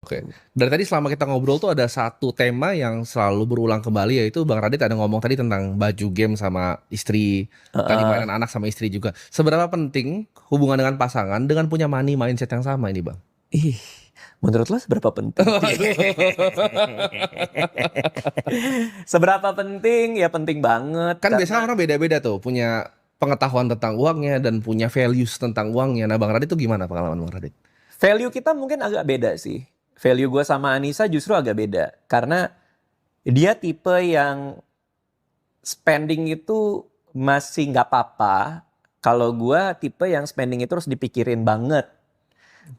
Oke. Dari tadi selama kita ngobrol tuh ada satu tema yang selalu berulang kembali, yaitu Bang Radit ada ngomong tadi tentang baju game sama istri, tadi Heeh. mainan anak sama istri juga. Seberapa penting hubungan dengan pasangan dengan punya money mindset yang sama ini, Bang? Ih, menurut lo seberapa penting? Seberapa penting? Ya penting banget Kan biasanya karena orang beda-beda tuh, punya pengetahuan tentang uangnya dan punya values tentang uangnya. Nah, Bang Radit tuh gimana pengalaman Bang Radit? value kita mungkin agak beda sih. Value gue sama Anissa justru agak beda. Karena dia tipe yang spending itu masih nggak apa-apa. Kalau gue tipe yang spending itu harus dipikirin banget.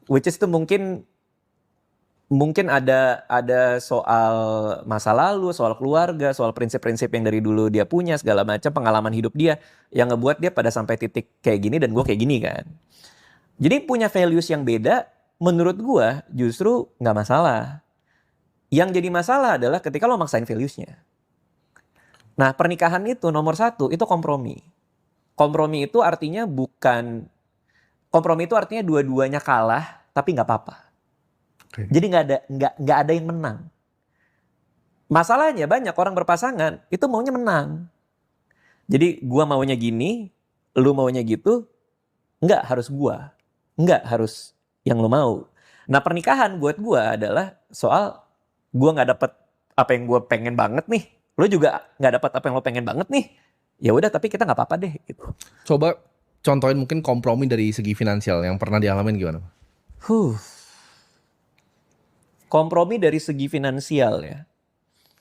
Which is tuh mungkin ada soal masa lalu, soal keluarga, soal prinsip-prinsip yang dari dulu dia punya, segala macam pengalaman hidup dia yang ngebuat dia pada sampai titik kayak gini dan gue kayak gini kan. Jadi punya values yang beda, menurut gue justru nggak masalah. Yang jadi masalah adalah ketika lo maksain valuesnya. Nah pernikahan itu nomor satu itu kompromi. Kompromi itu artinya kompromi itu artinya dua-duanya kalah tapi nggak apa-apa. Oke. Jadi nggak ada yang menang. Masalahnya banyak orang berpasangan itu maunya menang. Jadi gua maunya gini, lu maunya gitu, nggak harus gua. Nggak harus yang lu mau. Nah pernikahan buat gua adalah soal gua nggak dapet apa yang gua pengen banget nih. Lu juga nggak dapet apa yang lo pengen banget nih. Ya udah tapi kita nggak apa-apa deh gitu. Coba contohin mungkin kompromi dari segi finansial yang pernah dialamin gimana? Huh. Kompromi dari segi finansial ya.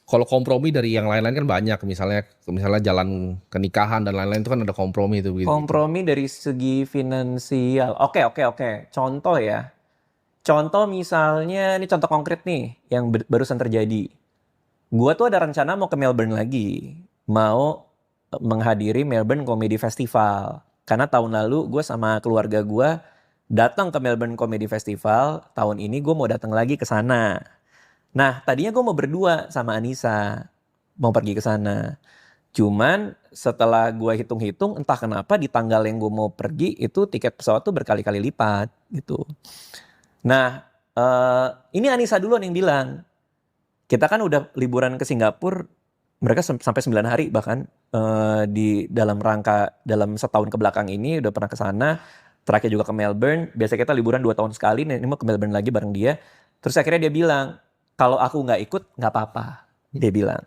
Kalau kompromi dari yang lain-lain kan banyak, misalnya jalan ke nikahan dan lain-lain itu kan ada kompromi itu gitu. Kompromi dari segi finansial. Oke, oke, oke. Contoh ya. Contoh misalnya, ini contoh konkret nih yang barusan terjadi. Gua tuh ada rencana mau ke Melbourne lagi. Mau menghadiri Melbourne Comedy Festival. Karena tahun lalu gue sama keluarga gue datang ke Melbourne Comedy Festival. Tahun ini gue mau datang lagi ke sana. Nah, tadinya gue mau berdua sama Anissa. Mau pergi ke sana. Cuman setelah gue hitung-hitung entah kenapa di tanggal yang gue mau pergi itu tiket pesawat tuh berkali-kali lipat gitu. Nah ini Anissa duluan yang bilang. Kita kan udah liburan ke Singapura, mereka sampai 9 hari bahkan di dalam setahun ke belakang ini udah pernah ke sana. Terakhir juga ke Melbourne, biasa kita liburan 2 tahun sekali, nah ini mau ke Melbourne lagi bareng dia. Terus akhirnya dia bilang, kalau aku nggak ikut nggak apa-apa, dia bilang.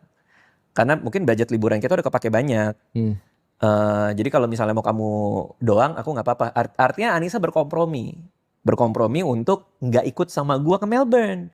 Karena mungkin budget liburan kita udah kepake banyak. Hmm. Jadi kalau misalnya mau kamu doang, aku nggak apa-apa. Artinya Anissa berkompromi untuk nggak ikut sama gua ke Melbourne.